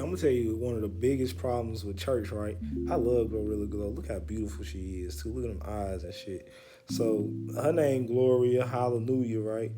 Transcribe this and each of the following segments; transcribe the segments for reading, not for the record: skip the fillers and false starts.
I'm gonna tell you one of the biggest problems with church, right? I love Gloria Glo. Look how beautiful she is too. Look at them eyes and shit. So her name Gloria, hallelujah, right?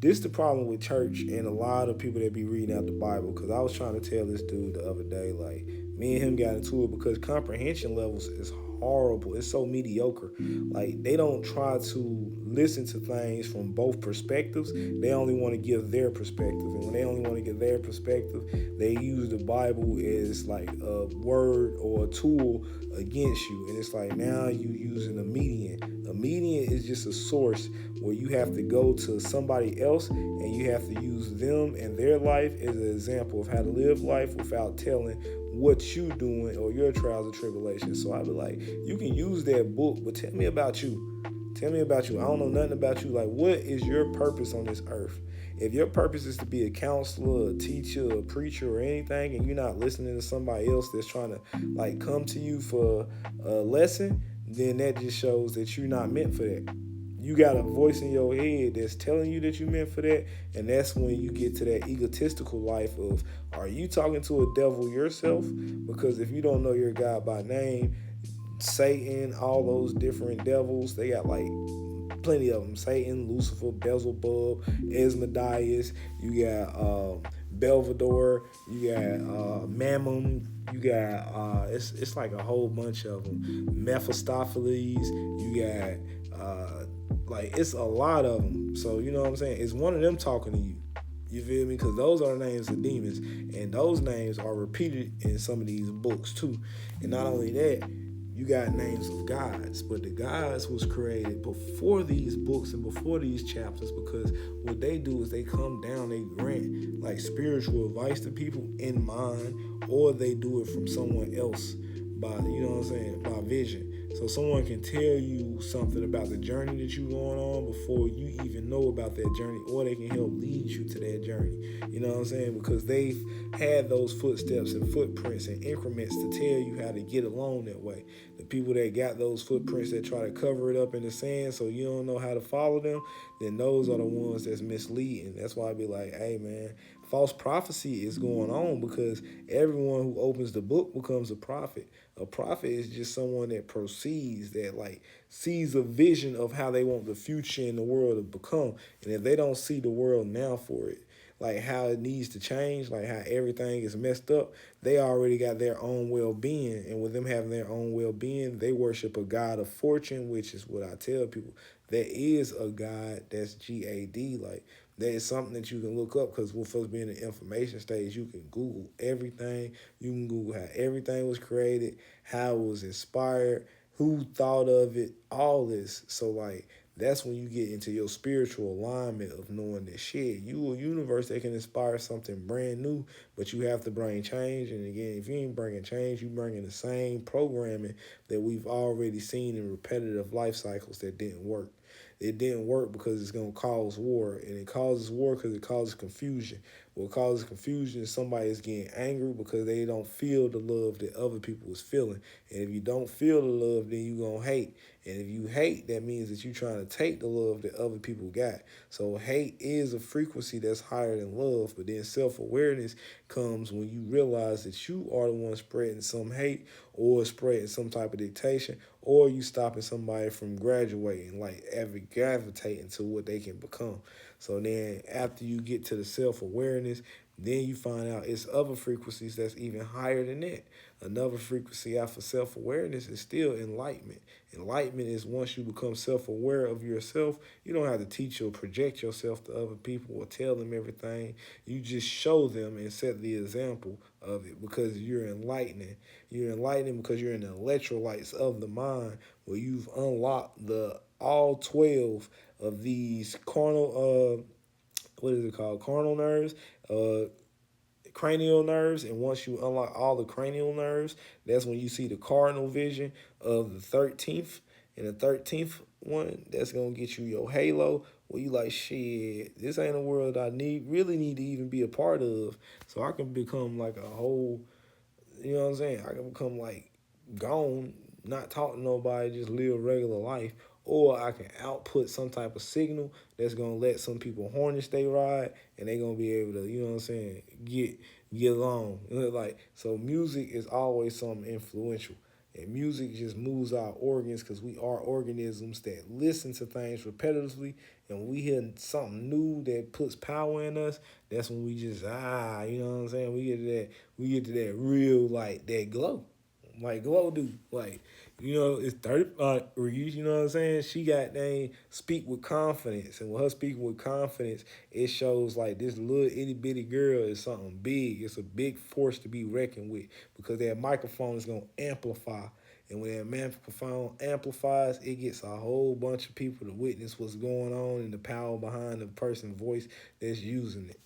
This the problem with church and a lot of people that be reading out the Bible. Cause I was trying to tell this dude the other day, like me and him got into it because comprehension levels is horrible. It's so mediocre. Like they don't try to listen to things from both perspectives. They only want to give their perspective, and when they only want to give their perspective, they use the Bible as like a word or a tool against you. And it's like now you using a median. A median is just a source where you have to go to somebody else and you have to use them and their life as an example of how to live life without telling what you doing or your trials and tribulations. So I'd be like, you can use that book, but tell me about you. Tell me about you. I don't know nothing about you. Like, what is your purpose on this earth? If your purpose is to be a counselor, a teacher, a preacher, or anything, and you're not listening to somebody else that's trying to like come to you for a lesson, then that just shows that you're not meant for that. You got a voice in your head that's telling you that you meant for that, and that's when you get to that egotistical life of, are you talking to a devil yourself? Because if you don't know your God by name, Satan, all those different devils, they got like plenty of them. Satan, Lucifer, Beelzebub, Asmodeus. You got Belvedere. You got Mammon. You got it's like a whole bunch of them. Mephistopheles. You got like it's a lot of them. So you know what I'm saying. It's one of them talking to you. You feel me? Because those are the names of demons, and those names are repeated in some of these books too. And not only that, you got names of gods, but the gods was created before these books and before these chapters, because what they do is they come down, they grant like spiritual advice to people in mind, or they do it from someone else by, you know what I'm saying, by vision. So someone can tell you something about the journey that you're going on before you even know about that journey, or they can help lead you to that journey. You know what I'm saying? Because they've had those footsteps and footprints and increments to tell you how to get along that way. The people that got those footprints that try to cover it up in the sand so you don't know how to follow them, then those are the ones that's misleading. That's why I be like, hey man, false prophecy is going on because everyone who opens the book becomes a prophet. A prophet is just someone that proceeds, that like sees a vision of how they want the future in the world to become. And if they don't see the world now for it, like how it needs to change, like how everything is messed up, they already got their own well-being. And with them having their own well-being, they worship a god of fortune, which is what I tell people. There is a god that's GAD. Like that is something that you can look up, because with us being in the information stage, you can Google everything. You can Google how everything was created, how it was inspired, who thought of it, all this. So like that's when you get into your spiritual alignment of knowing that shit, you a universe that can inspire something brand new, but you have to bring change. And again, if you ain't bringing change, you bringing the same programming that we've already seen in repetitive life cycles that didn't work. It didn't work because it's going to cause war, and it causes war because it causes confusion. What causes confusion is somebody is getting angry because they don't feel the love that other people is feeling. And if you don't feel the love, then you're going to hate. And if you hate, that means that you're trying to take the love that other people got. So hate is a frequency that's higher than love. But then self-awareness comes when you realize that you are the one spreading some hate, or spreading some type of dictation, or you stopping somebody from graduating, like gravitating to what they can become. So then after you get to the self-awareness, then you find out it's other frequencies that's even higher than that. Another frequency after self-awareness is still enlightenment. Enlightenment is once you become self-aware of yourself, you don't have to teach or project yourself to other people or tell them everything. You just show them and set the example of it, because you're enlightening. You're enlightening because you're in the electrolytes of the mind, where you've unlocked the all 12 of these carnal what is it called? Carnal nerves, uh, cranial nerves. And once you unlock all the cranial nerves, that's when you see the cardinal vision of the 13th. And the 13th one, that's gonna get you your halo, where you like, shit, this ain't a world I really need to even be a part of. So I can become like a whole, you know what I'm saying? I can become like gone, not talk to nobody, just live regular life. or I can output some type of signal that's gonna let some people harness they ride, and they gonna be able to, you know what I'm saying, get along. Like, so music is always something influential. And music just moves our organs because we are organisms that listen to things repetitively. And when we hear something new that puts power in us, that's when we just, you know what I'm saying? We get to that real, like, that glow. Like Glow do. Like, it's 35 Reese, you know what I'm saying? She got dang speak with confidence. And with her speaking with confidence, it shows like this little itty bitty girl is something big. It's a big force to be reckoned with because that microphone is gonna amplify. And when that microphone amplifies, it gets a whole bunch of people to witness what's going on and the power behind the person's voice that's using it.